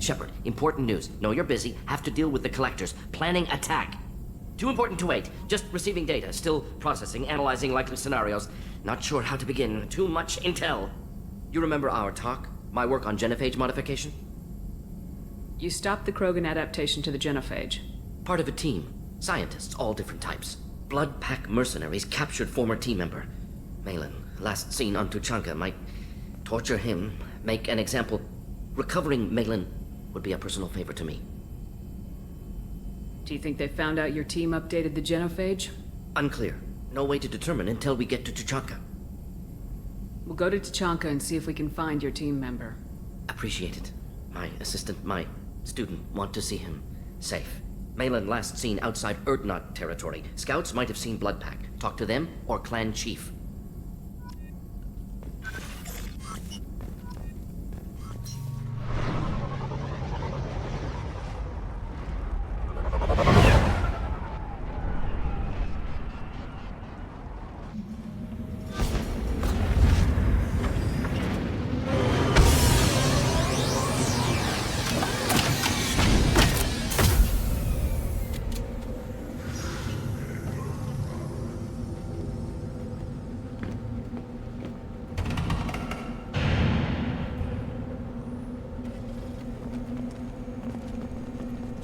Shepard, important news. Know you're busy. Have to deal with the collectors. Planning attack. Too important to wait. Just receiving data. Still processing, analyzing likely scenarios. Not sure how to begin. Too much intel. You remember our talk? My work on genophage modification? You stopped the Krogan adaptation to the genophage. Part of a team. Scientists, all different types. Blood Pack mercenaries captured former team member. Malin, last seen on Tuchanka, might torture him, make an example. Recovering Malin would be a personal favor to me. Do you think they found out your team updated the genophage? Unclear. No way to determine until we get to Tuchanka. We'll go to Tuchanka and see if we can find your team member. Appreciate it. My assistant, my student, want to see him safe. Malin last seen outside Erdnot territory. Scouts might have seen Bloodpack. Talk to them or clan chief.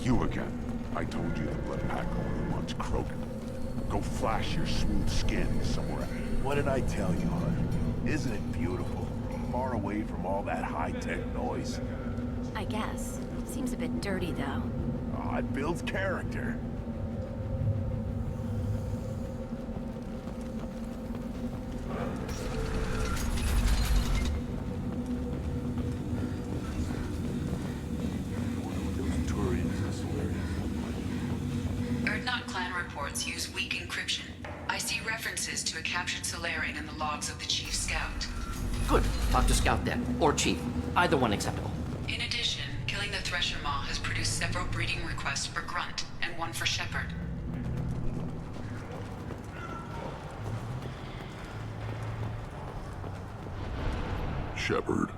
You again. I told you the Blood Pack only wants Krogan. Go flash your smooth skin somewhere. What did I tell you, hon? Isn't it beautiful? Far away from all that high-tech noise. I guess. Seems a bit dirty, though. Oh, it builds character. Erdnot clan reports use weak encryption. I see references to a captured Solarian in the logs of the Chief Scout. Good. Talk to Scout then. Or Chief. Either one acceptable. In addition, killing the Thresher Maw has produced several breeding requests for Grunt, and one for Shepard. Shepard,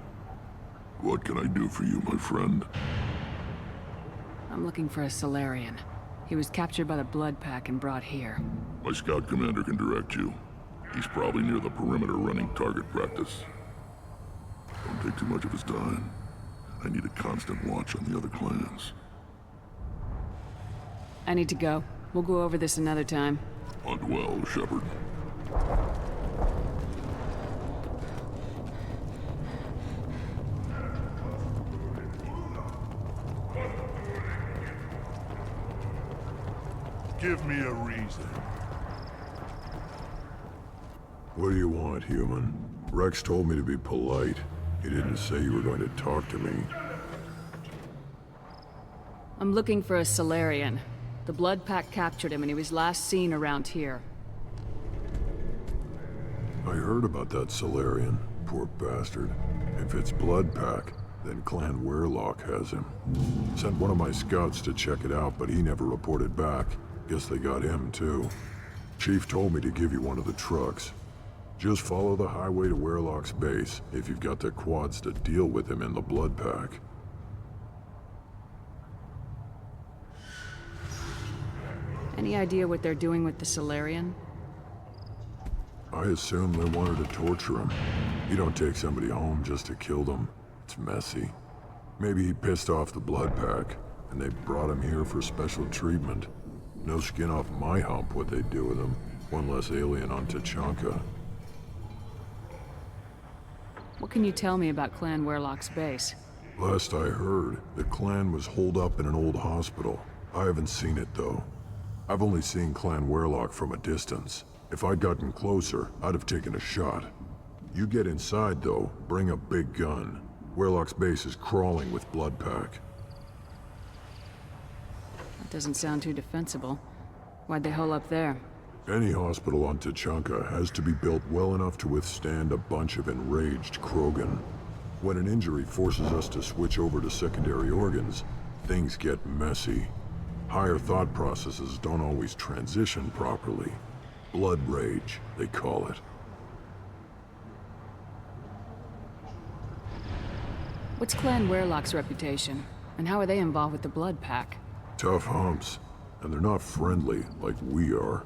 what can I do for you, my friend? I'm looking for a Solarian. He was captured by the Blood Pack and brought here. My scout commander can direct you. He's probably near the perimeter running target practice. Don't take too much of his time. I need a constant watch on the other clans. I need to go. We'll go over this another time. Hunt well, Shepard. Give me a reason. What do you want, human? Rex told me to be polite. He didn't say you were going to talk to me. I'm looking for a Solarian. The Blood Pack captured him and he was last seen around here. I heard about that Solarian. Poor bastard. If it's Blood Pack, then Clan Weirlock has him. Sent one of my scouts to check it out, but he never reported back. Guess they got him, too. Chief told me to give you one of the trucks. Just follow the highway to Weirlock's base, if you've got the quads to deal with him in the Blood Pack. Any idea what they're doing with the Solarian? I assume they wanted to torture him. You don't take somebody home just to kill them. It's messy. Maybe he pissed off the Blood Pack, and they brought him here for special treatment. No skin off my hump what they do with him. One less alien on Tuchanka. What can you tell me about Clan Weirlock's base? Last I heard, the clan was holed up in an old hospital. I haven't seen it, though. I've only seen Clan Weirlock from a distance. If I'd gotten closer, I'd have taken a shot. You get inside, though, bring a big gun. Weirlock's base is crawling with Blood Pack. That doesn't sound too defensible. Why'd they hole up there? Any hospital on Tuchanka has to be built well enough to withstand a bunch of enraged Krogan. When an injury forces us to switch over to secondary organs, things get messy. Higher thought processes don't always transition properly. Blood rage, they call it. What's Clan Weirlock's reputation? And how are they involved with the Blood Pack? Tough humps, and they're not friendly like we are.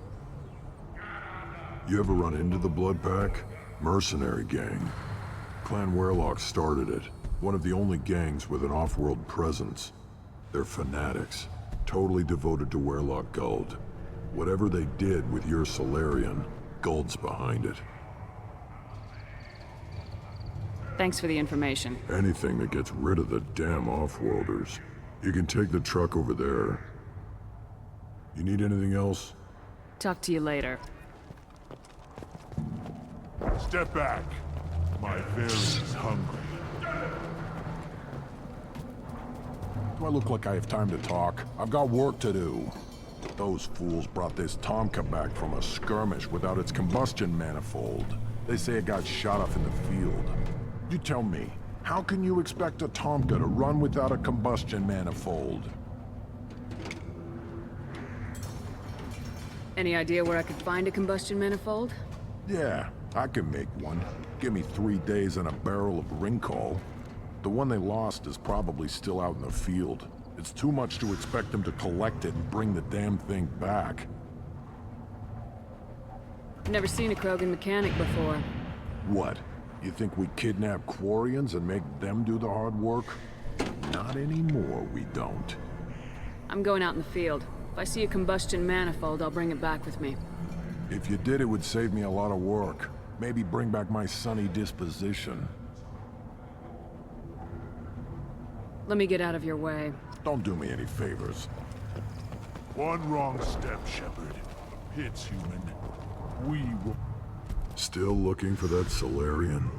You ever run into the Blood Pack? Mercenary gang. Clan Wehrlock started it. One of the only gangs with an off-world presence. They're fanatics, totally devoted to Wehrlock Guld. Whatever they did with your Solarian, Guld's behind it. Thanks for the information. Anything that gets rid of the damn off-worlders. You can take the truck over there. You need anything else? Talk to you later. Step back. My bear is hungry. Do I look like I have time to talk? I've got work to do. Those fools brought this Tomka back from a skirmish without its combustion manifold. They say it got shot off in the field. You tell me, how can you expect a Tomka to run without a combustion manifold? Any idea where I could find a combustion manifold? Yeah, I can make one. Give me 3 days and a barrel of Ringcall. The one they lost is probably still out in the field. It's too much to expect them to collect it and bring the damn thing back. Never seen a Krogan mechanic before. What? You think we kidnap Quarians and make them do the hard work? Not anymore, we don't. I'm going out in the field. If I see a combustion manifold, I'll bring it back with me. If you did, it would save me a lot of work. Maybe bring back my sunny disposition. Let me get out of your way. Don't do me any favors. One wrong step, Shepard. It's human. We will... Still looking for that Solarian?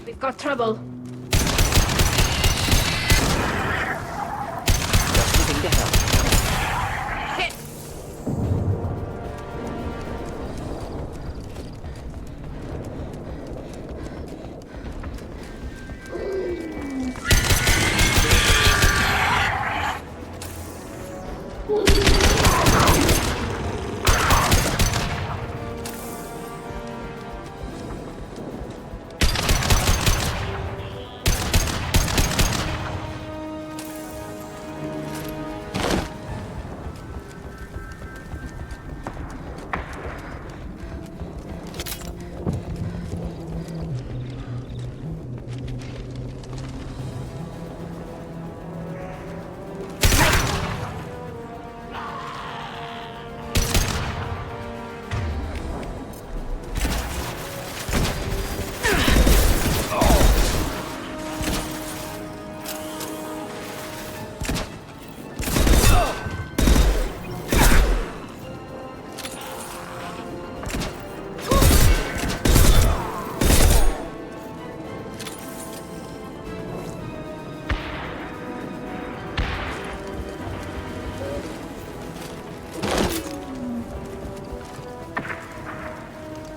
We've got trouble. Just moving to help. Hit!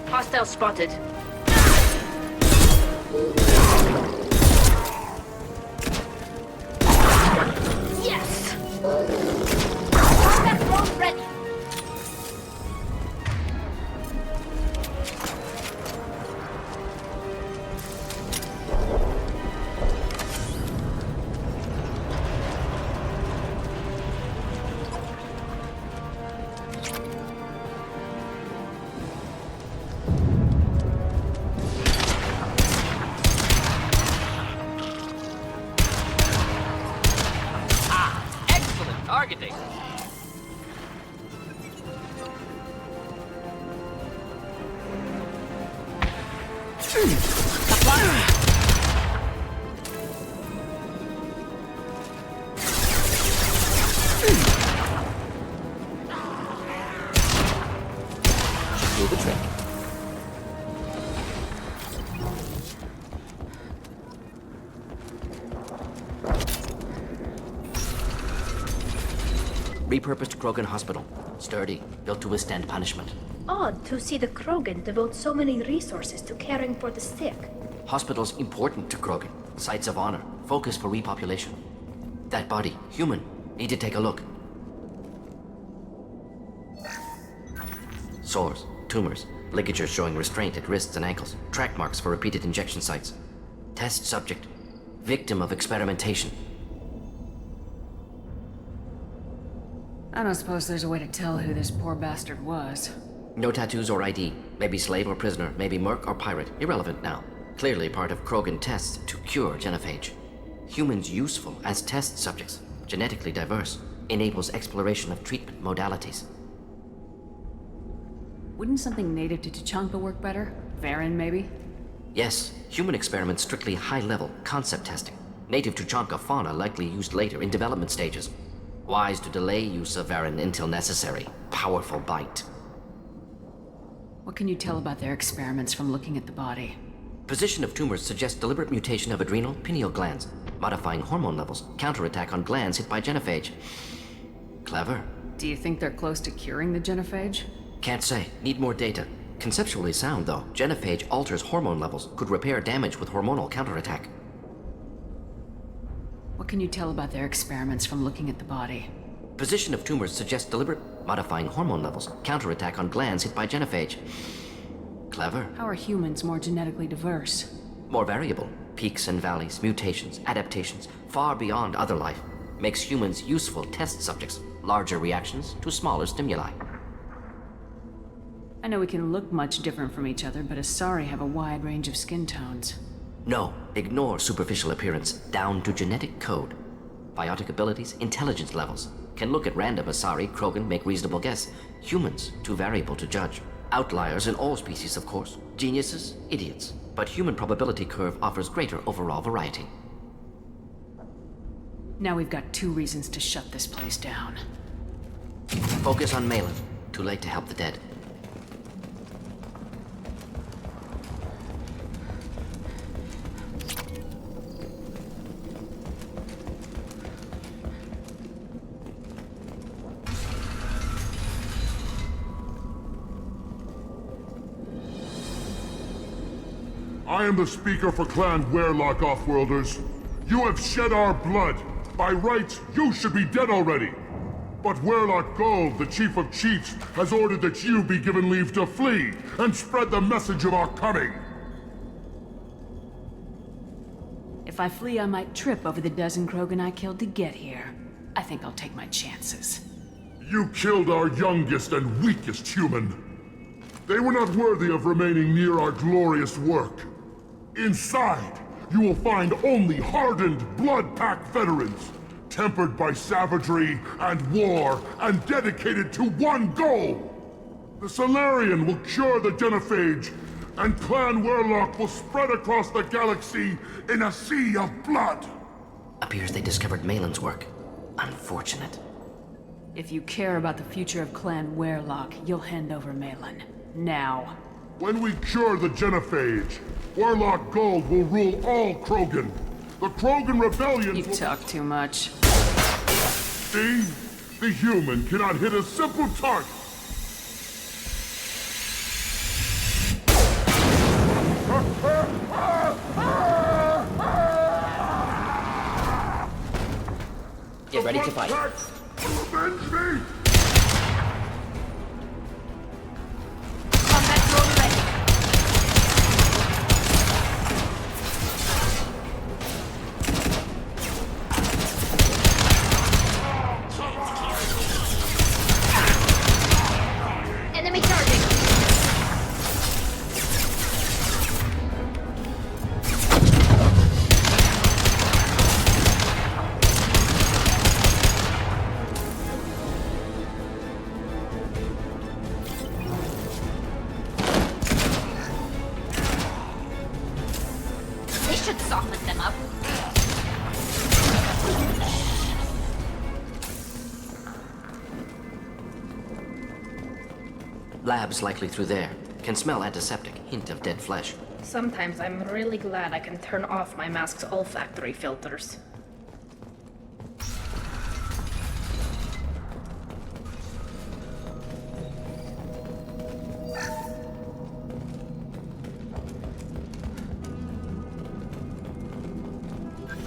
Hostile spotted. Yes! Combat drone ready. Excellent targeting. Do the trick. Repurposed Krogan Hospital. Sturdy, built to withstand punishment. Odd to see the Krogan devote so many resources to caring for the sick. Hospitals important to Krogan. Sites of honor. Focus for repopulation. That body, human. Need to take a look. Sores, tumors, ligatures showing restraint at wrists and ankles. Track marks for repeated injection sites. Test subject. Victim of experimentation. I don't suppose there's a way to tell who this poor bastard was. No tattoos or ID. Maybe slave or prisoner. Maybe merc or pirate. Irrelevant now. Clearly part of Krogan tests to cure genophage. Humans useful as test subjects. Genetically diverse. Enables exploration of treatment modalities. Wouldn't something native to Tuchanka work better? Varen, maybe? Yes, human experiments strictly high-level concept testing. Native Tuchanka fauna likely used later in development stages. Wise to delay use of Varen until necessary. Powerful bite. What can you tell about their experiments from looking at the body? Position of tumors suggests deliberate mutation of adrenal, pineal glands, modifying hormone levels, counterattack on glands hit by genophage. Clever. Do you think they're close to curing the genophage? Can't say. Need more data. Conceptually sound, though. Genophage alters hormone levels, could repair damage with hormonal counterattack. What can you tell about their experiments from looking at the body? Position of tumors suggests deliberate modifying hormone levels, counterattack on glands hit by genophage. Clever. How are humans more genetically diverse? More variable. Peaks and valleys, mutations, adaptations, far beyond other life. Makes humans useful test subjects. Larger reactions to smaller stimuli. I know we can look much different from each other, but Asari have a wide range of skin tones. No, ignore superficial appearance, down to genetic code. Biotic abilities, intelligence levels. Can look at random Asari, Krogan, make reasonable guess. Humans, too variable to judge. Outliers in all species, of course. Geniuses, idiots. But human probability curve offers greater overall variety. Now we've got 2 reasons to shut this place down. Focus on Malin. Too late to help the dead. I am the speaker for Clan Werelock, Offworlders. You have shed our blood. By rights, you should be dead already. But Werelock Gold, the Chief of Chiefs, has ordered that you be given leave to flee and spread the message of our coming. If I flee, I might trip over the dozen Krogan I killed to get here. I think I'll take my chances. You killed our youngest and weakest human. They were not worthy of remaining near our glorious work. Inside, you will find only hardened blood pack veterans, tempered by savagery and war, and dedicated to one goal. The Solarian will cure the genophage, and Clan Werelock will spread across the galaxy in a sea of blood. Appears they discovered Malin's work. Unfortunate. If you care about the future of Clan Werelock, you'll hand over Malin. Now. When we cure the genophage, Werelock Gold will rule all Krogan. The Krogan rebellion You will... talk too much. See? The human cannot hit a simple target. Get ready to fight. Avenge me! Combat drone ready. Enemy charging. Lab's likely through there. Can smell antiseptic, hint of dead flesh. Sometimes I'm really glad I can turn off my mask's olfactory filters.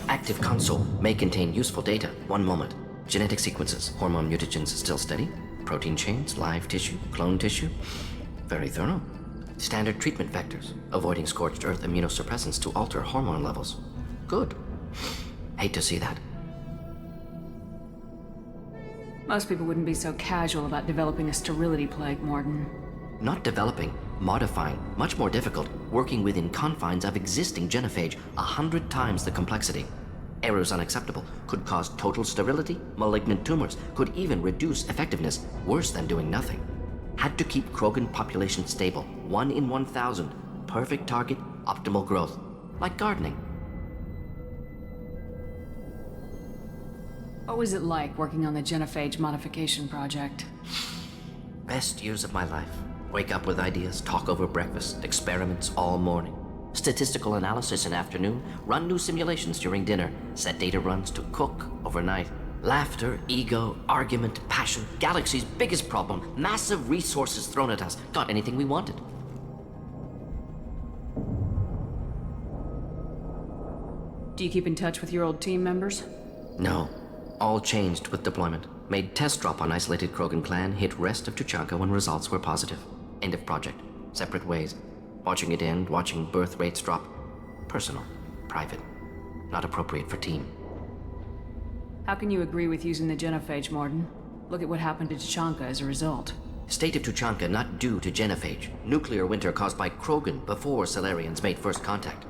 Active console may contain useful data. One moment. Genetic sequences, hormone mutagens still steady. Protein chains, live tissue, clone tissue. Very thorough. Standard treatment vectors, avoiding scorched earth immunosuppressants to alter hormone levels. Good. Hate to see that. Most people wouldn't be so casual about developing a sterility plague, Mordin. Not developing, modifying, much more difficult, working within confines of existing genophage, 100 times the complexity. Errors unacceptable, could cause total sterility, malignant tumors, could even reduce effectiveness, worse than doing nothing. Had to keep Krogan population stable, 1 in 1,000, perfect target, optimal growth, like gardening. What was it like working on the genophage modification project? Best years of my life. Wake up with ideas, talk over breakfast, experiments all morning. Statistical analysis in afternoon, run new simulations during dinner, set data runs to cook overnight. Laughter, ego, argument, passion, galaxy's biggest problem, massive resources thrown at us. Got anything we wanted. Do you keep in touch with your old team members? No. All changed with deployment. Made test drop on isolated Krogan clan, hit rest of Tuchanka when results were positive. End of project. Separate ways. Watching it end, watching birth rates drop. Personal. Private. Not appropriate for team. How can you agree with using the genophage, Mordin? Look at what happened to Tuchanka as a result. State of Tuchanka not due to genophage. Nuclear winter caused by Krogan before Salarians made first contact.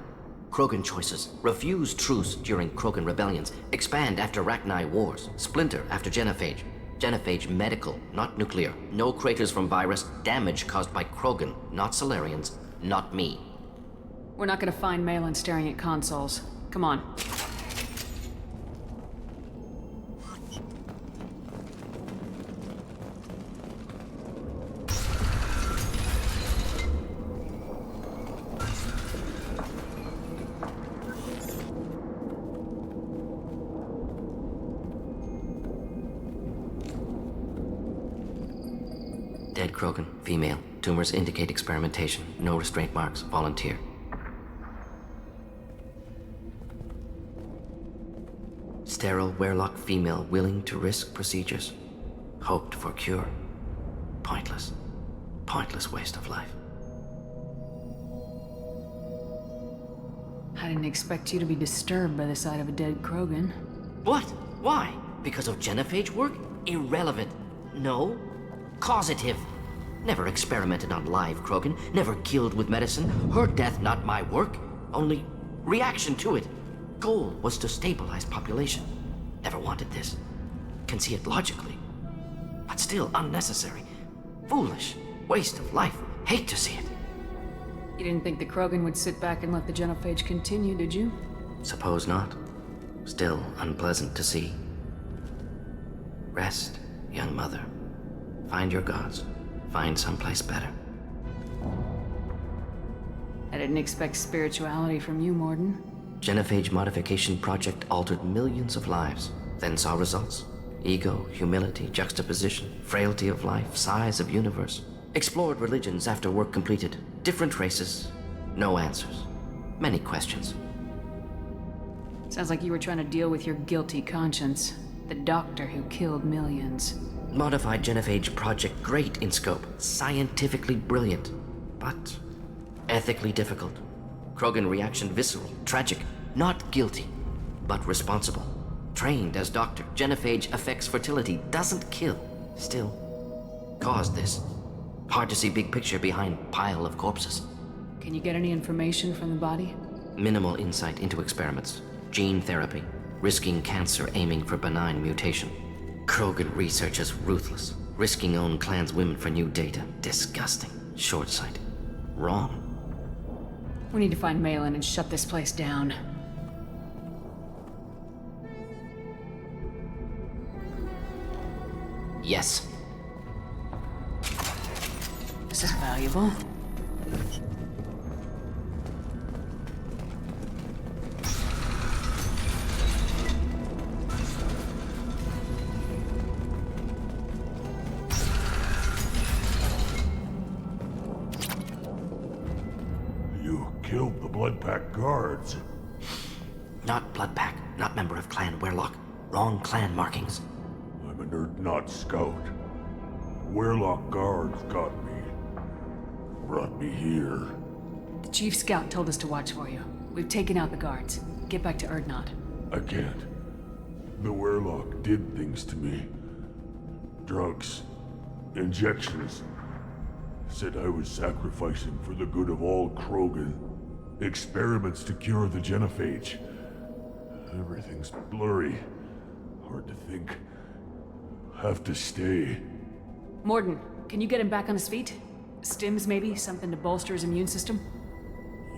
Krogan choices. Refuse truce during Krogan rebellions. Expand after Rachni wars. Splinter after genophage. Genophage medical, not nuclear. No craters from virus. Damage caused by Krogan, not Salarians. Not me. We're not gonna find Malin staring at consoles. Come on. Dead Krogan, female. Tumors indicate experimentation. No restraint marks. Volunteer. Sterile Werelock female willing to risk procedures. Hoped for cure. Pointless. Pointless waste of life. I didn't expect you to be disturbed by the sight of a dead Krogan. What? Why? Because of genophage work? Irrelevant. No. Causative. Never experimented on live Krogan. Never killed with medicine. Her death not my work. Only reaction to it. Goal was to stabilize population. Never wanted this. Can see it logically. But still unnecessary. Foolish. Waste of life. Hate to see it. You didn't think the Krogan would sit back and let the genophage continue, did you? Suppose not. Still unpleasant to see. Rest, young mother. Find your gods. Find someplace better. I didn't expect spirituality from you, Mordin. Genophage modification project altered millions of lives, then saw results. Ego, humility, juxtaposition, frailty of life, size of universe. Explored religions after work completed. Different races. No answers. Many questions. Sounds like you were trying to deal with your guilty conscience. The doctor who killed millions. Modified genophage project great in scope. Scientifically brilliant. But ethically difficult. Krogan reaction visceral, tragic. Not guilty, but responsible. Trained as doctor. Genophage affects fertility, doesn't kill. Still, caused this. Hard to see big picture behind pile of corpses. Can you get any information from the body? Minimal insight into experiments. Gene therapy. Risking cancer aiming for benign mutation. Krogan research is ruthless. Risking own clan's women for new data. Disgusting. Short-sighted. Wrong. We need to find Malin and shut this place down. Yes. This is valuable. You killed the Blood Pack guards. Not Bloodpack, not member of Clan Werlock. Wrong clan markings. I'm an Urdnot scout. Werlock guards got me. Brought me here. The chief scout told us to watch for you. We've taken out the guards. Get back to Urdnot. I can't. The Werlock did things to me. Drugs. Injections. Said I was sacrificing for the good of all Krogan. Experiments to cure the genophage. Everything's blurry. Hard to think. Have to stay. Mordin, can you get him back on his feet? Stims, maybe? Something to bolster his immune system?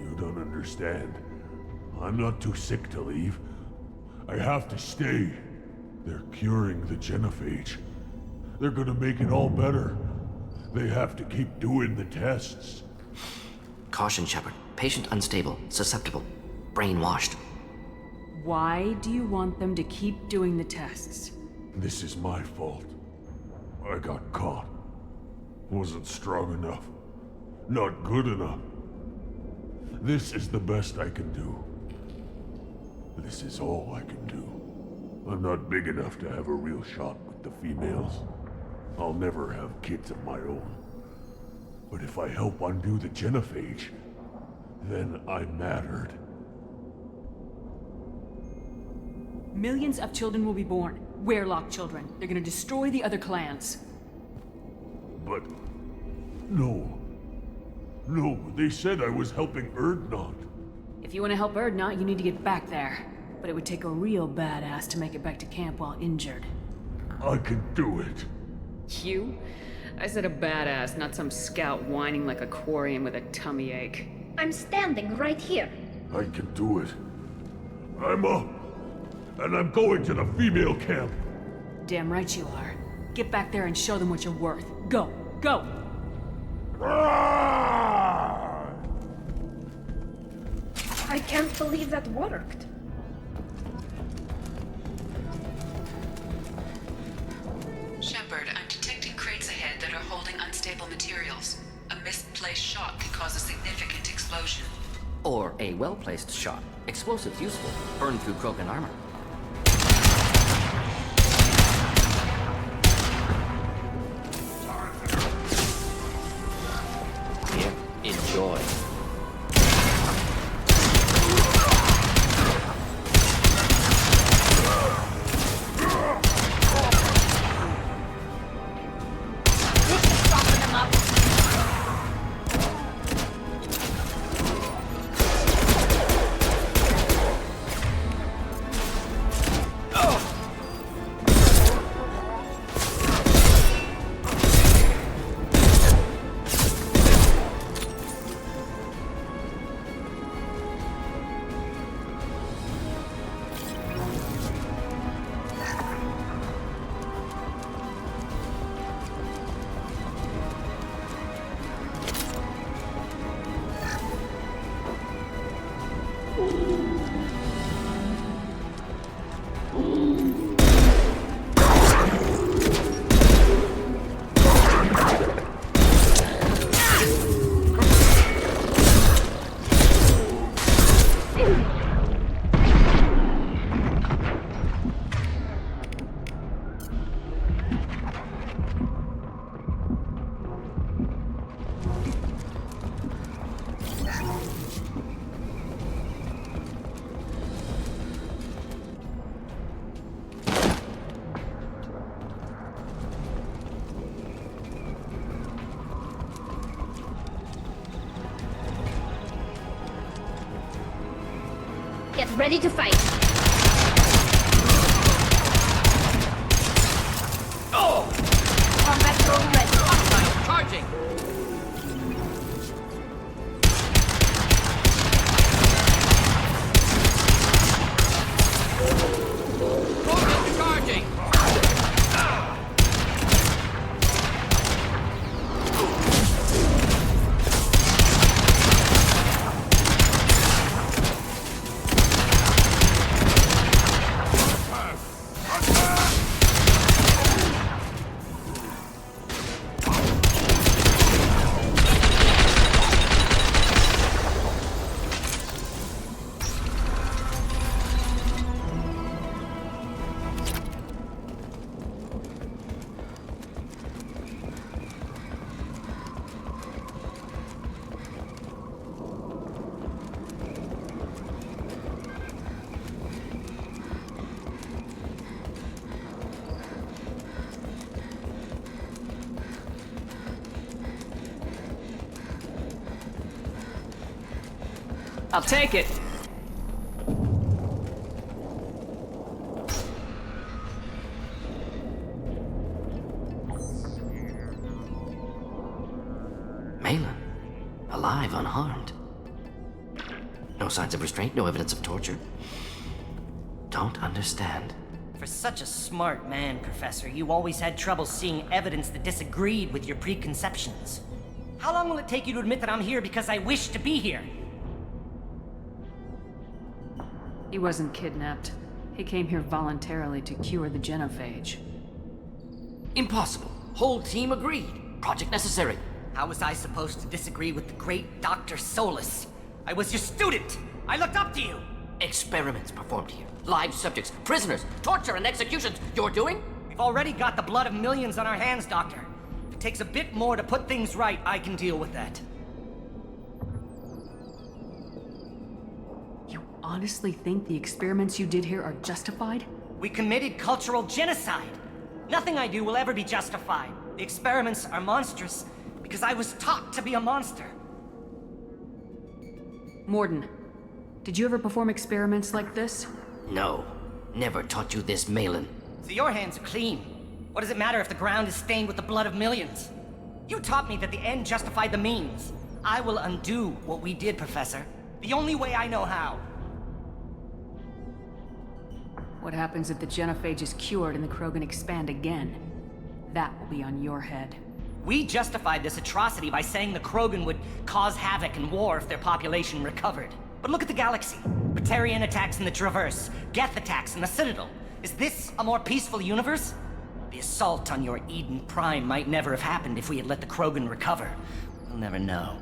You don't understand. I'm not too sick to leave. I have to stay. They're curing the genophage. They're gonna make it all better. They have to keep doing the tests. Caution, Shepard. Patient unstable, susceptible, brainwashed. Why do you want them to keep doing the tests? This is my fault. I got caught. Wasn't strong enough. Not good enough. This is the best I can do. This is all I can do. I'm not big enough to have a real shot with the females. I'll never have kids of my own. But if I help undo the genophage, then I mattered. Millions of children will be born. Werlock children. They're gonna destroy the other clans. But... No. No, they said I was helping Urdnot. If you want to help Urdnot, you need to get back there. But it would take a real badass to make it back to camp while injured. I can do it. You? I said a badass, not some scout whining like a quarian with a tummy ache. I'm standing right here. I can do it. I'm up. And I'm going to the female camp. Damn right you are. Get back there and show them what you're worth. Go! Go! I can't believe that worked. Shepard, I'm detecting crates ahead that are holding unstable materials. A misplaced shot can cause a significant explosion. Or a well-placed shot. Explosives useful. Burn through Krogan armor. Here, enjoy. Get ready to fight. Oh! Combat drone ready. Hostile charging! Krogan charging! I'll take it. Malin, alive, unharmed. No signs of restraint, no evidence of torture. Don't understand. For such a smart man, Professor, you always had trouble seeing evidence that disagreed with your preconceptions. How long will it take you to admit that I'm here because I wish to be here? He wasn't kidnapped. He came here voluntarily to cure the genophage. Impossible. Whole team agreed. Project necessary. How was I supposed to disagree with the great Dr. Solus? I was your student! I looked up to you! Experiments performed here. Live subjects, prisoners, torture and executions. You're doing? We've already got the blood of millions on our hands, Doctor. If it takes a bit more to put things right, I can deal with that. You honestly think the experiments you did here are justified? We committed cultural genocide. Nothing I do will ever be justified. The experiments are monstrous because I was taught to be a monster. Mordin, did you ever perform experiments like this? No. Never taught you this, Malin. So your hands are clean. What does it matter if the ground is stained with the blood of millions? You taught me that the end justified the means. I will undo what we did, Professor. The only way I know how. What happens if the genophage is cured and the Krogan expand again? That will be on your head. We justified this atrocity by saying the Krogan would cause havoc and war if their population recovered. But look at the galaxy. Batarian attacks in the Traverse, Geth attacks in the Citadel. Is this a more peaceful universe? The assault on your Eden Prime might never have happened if we had let the Krogan recover. We'll never know.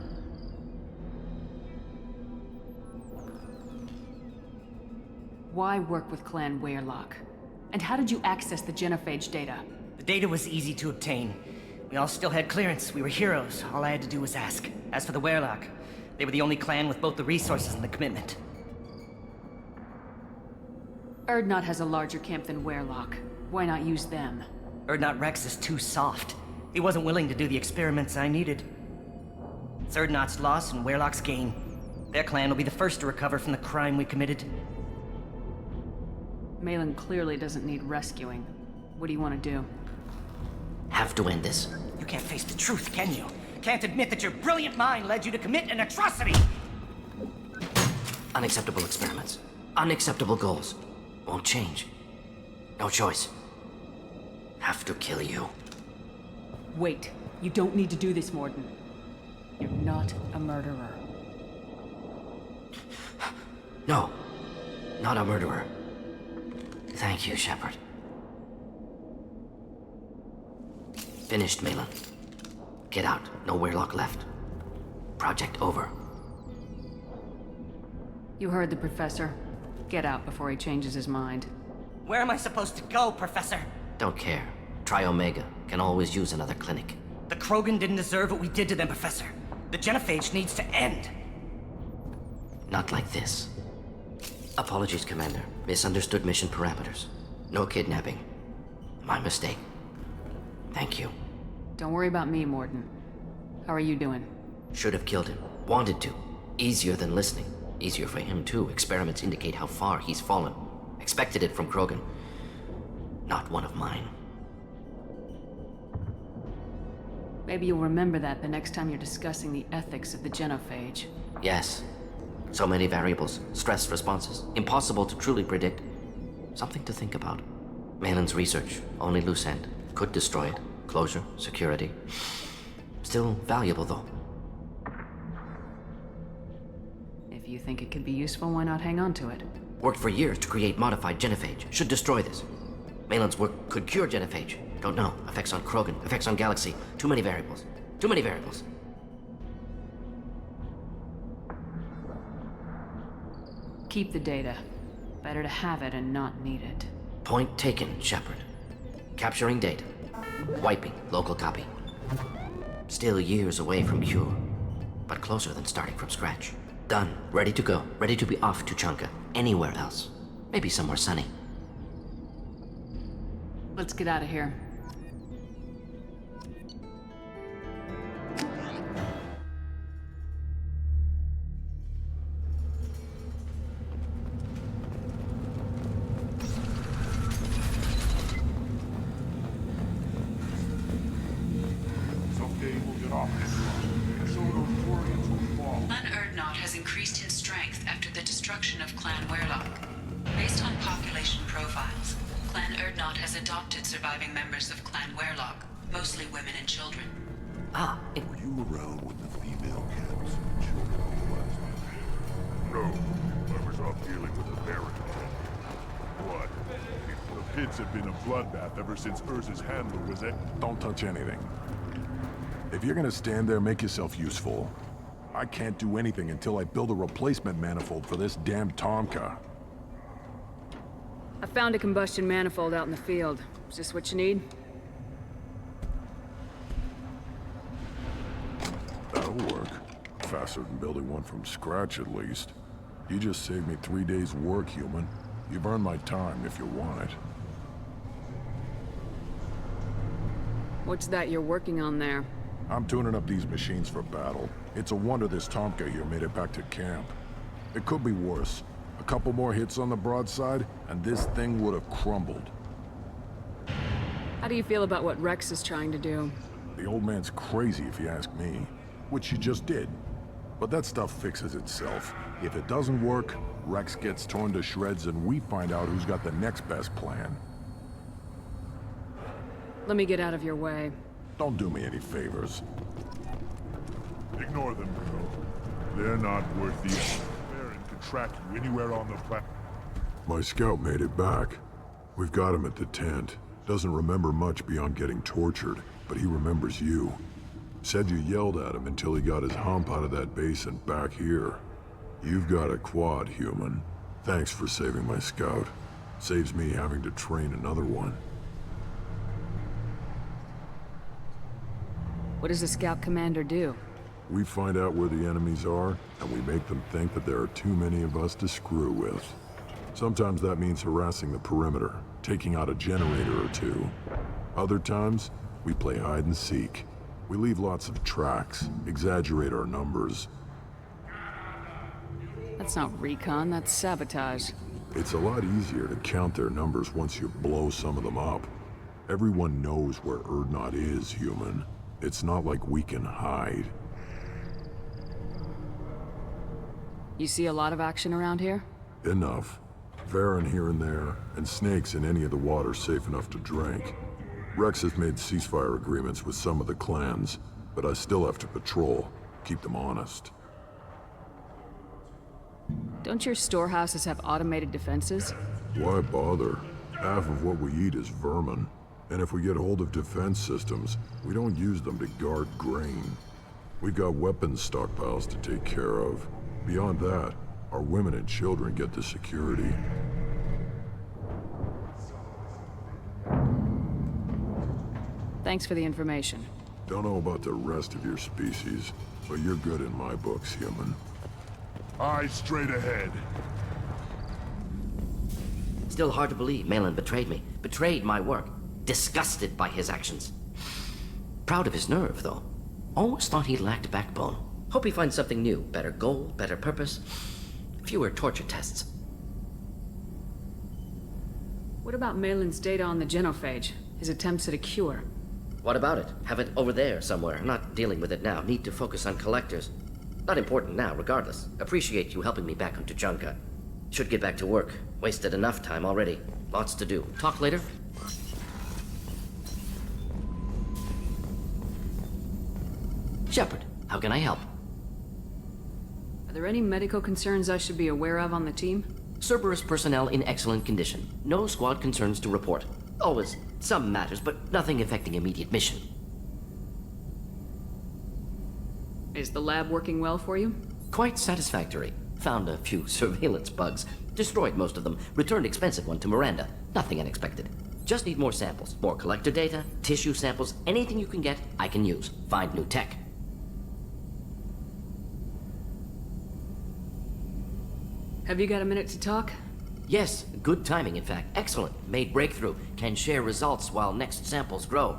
Why work with Clan Weyrloc? And how did you access the genophage data? The data was easy to obtain. We all still had clearance. We were heroes. All I had to do was ask. As for the Weyrloc, they were the only clan with both the resources and the commitment. Urdnot has a larger camp than Weyrloc. Why not use them? Urdnot Rex is too soft. He wasn't willing to do the experiments I needed. It's Urdnot's loss and Weyrloc's gain. Their clan will be the first to recover from the crime we committed. Malin clearly doesn't need rescuing. What do you want to do? Have to end this. You can't face the truth, can you? Can't admit that your brilliant mind led you to commit an atrocity! Unacceptable experiments. Unacceptable goals. Won't change. No choice. Have to kill you. Wait. You don't need to do this, Mordin. You're not a murderer. No. Not a murderer. Thank you, Shepard. Finished, Malin. Get out. No Weyrloc left. Project over. You heard the professor. Get out before he changes his mind. Where am I supposed to go, Professor? Don't care. Try Omega. Can always use another clinic. The Krogan didn't deserve what we did to them, Professor. The genophage needs to end. Not like this. Apologies, Commander. Misunderstood mission parameters. No kidnapping. My mistake. Thank you. Don't worry about me, Mordin. How are you doing? Should have killed him. Wanted to. Easier than listening. Easier for him, too. Experiments indicate how far he's fallen. Expected it from Krogan. Not one of mine. Maybe you'll remember that the next time you're discussing the ethics of the genophage. Yes. So many variables. Stress responses. Impossible to truly predict. Something to think about. Malin's research. Only loose end. Could destroy it. Closure. Security. Still valuable, though. If you think it could be useful, why not hang on to it? Worked for years to create modified genophage. Should destroy this. Malin's work could cure genophage. Don't know. Effects on Krogan. Effects on Galaxy. Too many variables. Too many variables. Keep the data. Better to have it and not need it. Point taken, Shepard. Capturing data. Wiping local copy. Still years away from cure, but closer than starting from scratch. Done. Ready to go. Ready to be off to Chunka. Anywhere else. Maybe somewhere sunny. Let's get out of here. destruction of Clan Werlock. Based on population profiles, Clan Erdnot has adopted surviving members of Clan Werlock, mostly women and children. Were you around when the female camps and children were No, I was off dealing with a Baron. What? The pits have been a bloodbath ever since Urza's handler was at... Don't touch anything. If you're gonna stand there, make yourself useful. I can't do anything until I build a replacement manifold for this damn Tomka. I found a combustion manifold out in the field. Is this what you need? That'll work. Faster than building one from scratch, at least. You just saved me 3 days' work, human. You've earned my time if you want it. What's that you're working on there? I'm tuning up these machines for battle. It's a wonder this Tomka here made it back to camp. It could be worse. A couple more hits on the broadside, and this thing would have crumbled. How do you feel about what Rex is trying to do? The old man's crazy if you ask me. Which you just did. But that stuff fixes itself. If it doesn't work, Rex gets torn to shreds and we find out who's got the next best plan. Let me get out of your way. Don't do me any favors. Ignore them, bro. They're not worth the effort. Baron could track you anywhere on the planet. My scout made it back. We've got him at the tent. Doesn't remember much beyond getting tortured, but he remembers you. Said you yelled at him until he got his hump out of that base and back here. You've got a quad, human. Thanks for saving my scout. Saves me having to train another one. What does the scout commander do? We find out where the enemies are, and we make them think that there are too many of us to screw with. Sometimes that means harassing the perimeter, taking out a generator or two. Other times, we play hide and seek. We leave lots of tracks, exaggerate our numbers. That's not recon, that's sabotage. It's a lot easier to count their numbers once you blow some of them up. Everyone knows where Erdnot is, human. It's not like we can hide. You see a lot of action around here? Enough. Varen here and there, and snakes in any of the water safe enough to drink. Rex has made ceasefire agreements with some of the clans, but I still have to patrol, keep them honest. Don't your storehouses have automated defenses? Why bother? Half of what we eat is vermin. And if we get hold of defense systems, we don't use them to guard grain. We've got weapons stockpiles to take care of. Beyond that, our women and children get the security. Thanks for the information. Don't know about the rest of your species, but you're good in my books, human. Eyes straight ahead. Still hard to believe Malin betrayed me. Betrayed my work. Disgusted by his actions. Proud of his nerve, though. Always thought he lacked backbone. Hope he finds something new. Better goal, better purpose. Fewer torture tests. What about Malin's data on the genophage? His attempts at a cure? What about it? Have it over there somewhere. Not dealing with it now. Need to focus on collectors. Not important now, regardless. Appreciate you helping me back onto Junka. Should get back to work. Wasted enough time already. Lots to do. Talk later? Shepard, how can I help? Are there any medical concerns I should be aware of on the team? Cerberus personnel in excellent condition. No squad concerns to report. Always some matters, but nothing affecting immediate mission. Is the lab working well for you? Quite satisfactory. Found a few surveillance bugs. Destroyed most of them. Returned expensive one to Miranda. Nothing unexpected. Just need more samples. More collector data, tissue samples, anything you can get, I can use. Find new tech. Have you got a minute to talk? Yes, good timing, in fact. Excellent. Made breakthrough. Can share results while next samples grow.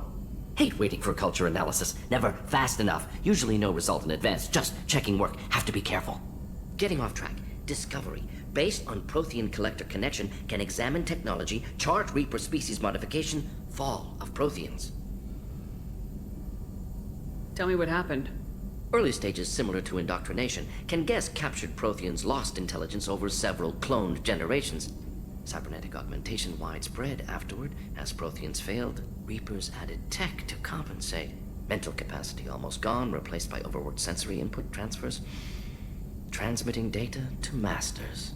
Hate waiting for culture analysis. Never fast enough. Usually no result in advance. Just checking work. Have to be careful. Getting off track. Discovery. Based on Prothean collector connection, can examine technology, chart Reaper species modification, fall of Protheans. Tell me what happened. Early stages similar to indoctrination can guess captured Protheans' lost intelligence over several cloned generations. Cybernetic augmentation widespread afterward. As Protheans failed, Reapers added tech to compensate. Mental capacity almost gone, replaced by overworked sensory input transfers. Transmitting data to masters.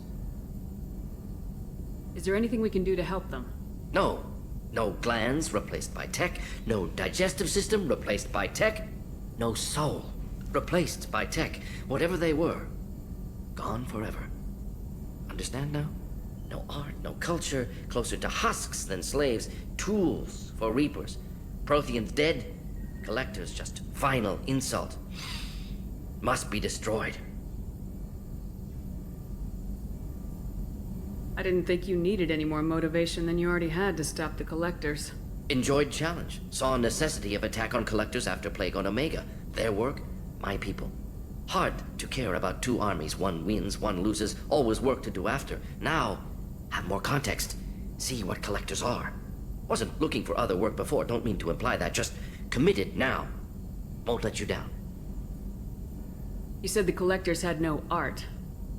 Is there anything we can do to help them? No. No glands replaced by tech. No digestive system replaced by tech. No soul replaced by tech. Whatever they were, gone forever. Understand now? No art, no culture, closer to husks than slaves, tools for Reapers. Protheans dead, collectors just final insult. Must be destroyed. I didn't think you needed any more motivation than you already had to stop the collectors. Enjoyed challenge. Saw necessity of attack on collectors after Plague on Omega. Their work, my people. Hard to care about two armies. One wins, one loses. Always work to do after. Now, have more context. See what collectors are. Wasn't looking for other work before. Don't mean to imply that. Just committed now. Won't let you down. You said the collectors had no art.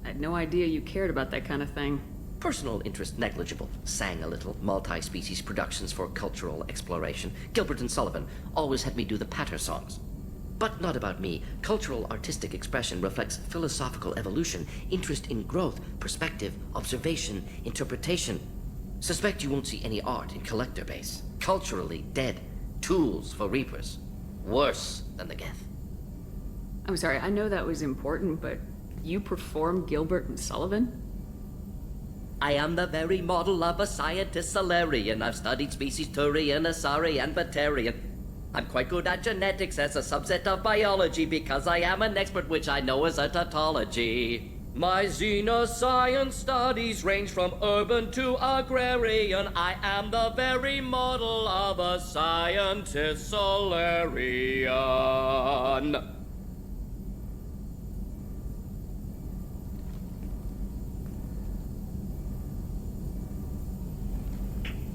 I had no idea you cared about that kind of thing. Personal interest negligible. Sang a little. Multi-species productions for cultural exploration. Gilbert and Sullivan always had me do the patter songs. But not about me. Cultural artistic expression reflects philosophical evolution, interest in growth, perspective, observation, interpretation. Suspect you won't see any art in collector base. Culturally dead. Tools for Reapers. Worse than the Geth. I'm sorry, I know that was important, but you perform Gilbert and Sullivan? I am the very model of a scientist Solarian. I've studied species Turian, Asari, and Batarian. I'm quite good at genetics as a subset of biology because I am an expert, which I know is a tautology. My xenoscience studies range from urban to agrarian. I am the very model of a scientist Solarian.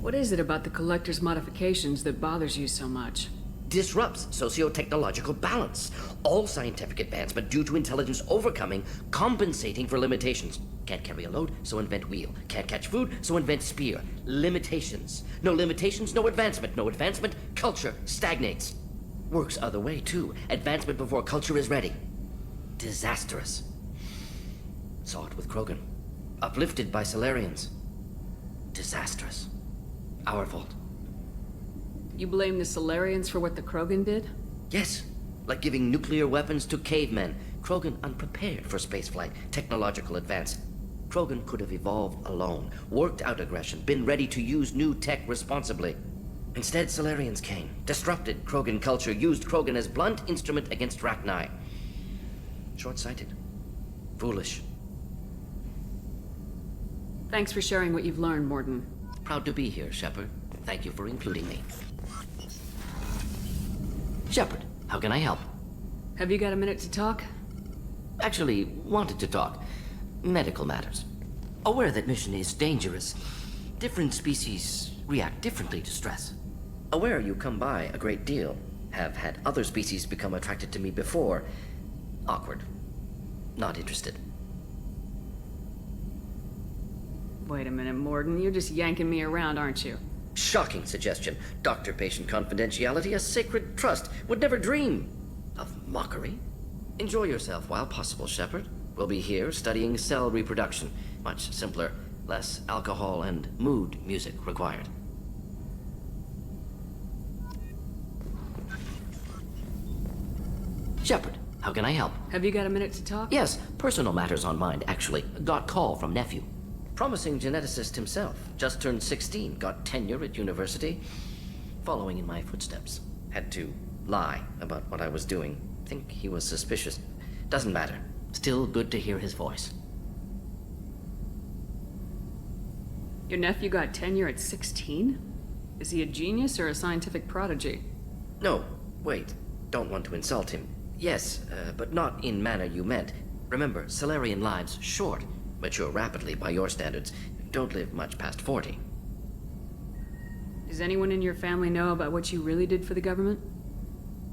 What is it about the collector's modifications that bothers you so much? Disrupts socio-technological balance. All scientific advancement due to intelligence overcoming, compensating for limitations. Can't carry a load, so invent wheel. Can't catch food, so invent spear. Limitations. No limitations, no advancement. No advancement, culture stagnates. Works other way, too. Advancement before culture is ready. Disastrous. Saw it with Krogan. Uplifted by Solarians. Disastrous. Our fault. You blame the Solarians for what the Krogan did? Yes, like giving nuclear weapons to cavemen. Krogan unprepared for spaceflight, technological advance. Krogan could have evolved alone, worked out aggression, been ready to use new tech responsibly. Instead, Solarians came, disrupted Krogan culture, used Krogan as blunt instrument against Rachni. Short-sighted. Foolish. Thanks for sharing what you've learned, Mordin. Proud to be here, Shepard. Thank you for including me. Shepard, how can I help? Have you got a minute to talk? Actually, wanted to talk. Medical matters. Aware that mission is dangerous. Different species react differently to stress. Aware you come by a great deal. Have had other species become attracted to me before. Awkward. Not interested. Wait a minute, Mordin. You're just yanking me around, aren't you? Shocking suggestion. Doctor-patient confidentiality, a sacred trust. Would never dream of mockery. Enjoy yourself while possible, Shepard. We'll be here studying cell reproduction. Much simpler, less alcohol and mood music required. Shepard, how can I help? Have you got a minute to talk? Yes, personal matters on mind, actually. Got call from nephew. Promising geneticist himself. Just turned 16, got tenure at university. Following in my footsteps. Had to lie about what I was doing. Think he was suspicious. Doesn't matter. Still good to hear his voice. Your nephew got tenure at 16? Is he a genius or a scientific prodigy? No, wait. Don't want to insult him. Yes, but not in manner you meant. Remember, Solarian lives short. Mature rapidly by your standards. Don't live much past 40. Does anyone in your family know about what you really did for the government?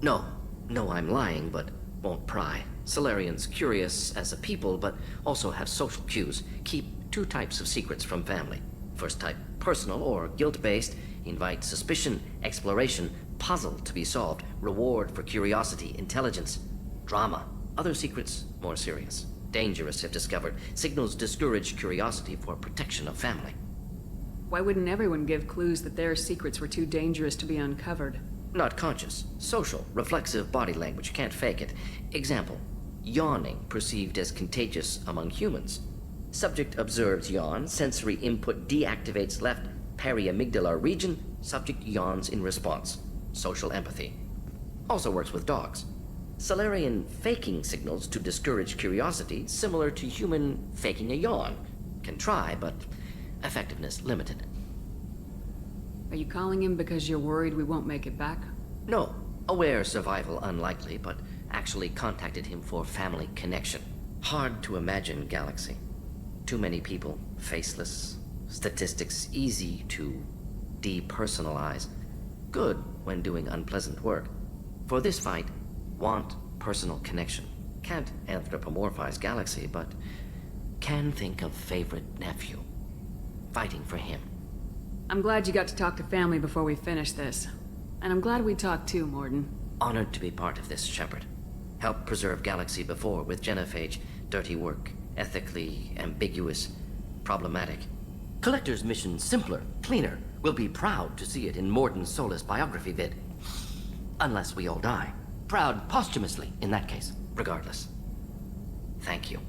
No. No, I'm lying, but won't pry. Solarians, curious as a people, but also have social cues, keep two types of secrets from family. First type, personal or guilt-based, invite suspicion, exploration, puzzle to be solved, reward for curiosity, intelligence, drama. Other secrets, more serious, dangerous if discovered, signals discourage curiosity for protection of family. Why wouldn't everyone give clues that their secrets were too dangerous to be uncovered? Not conscious, social, reflexive body language, can't fake it. Example, yawning perceived as contagious among humans. Subject observes yawn, sensory input deactivates left periamygdalar region, subject yawns in response. Social empathy. Also works with dogs. Solarian faking signals to discourage curiosity, similar to human faking a yawn. Can try, but effectiveness limited. Are you calling him because you're worried we won't make it back? No. Aware survival unlikely, but actually contacted him for family connection. Hard to imagine galaxy. Too many people, faceless. Statistics easy to depersonalize. Good when doing unpleasant work. For this fight, want personal connection. Can't anthropomorphize galaxy, but can think of favorite nephew. Fighting for him. I'm glad you got to talk to family before we finish this. And I'm glad we talked too, Mordin. Honored to be part of this, Shepard. Helped preserve Galaxy before with genophage. Dirty work. Ethically ambiguous. Problematic. Collector's mission simpler, cleaner. We'll be proud to see it in Mordin Solus biography vid. Unless we all die. Proud posthumously, in that case. Regardless. Thank you.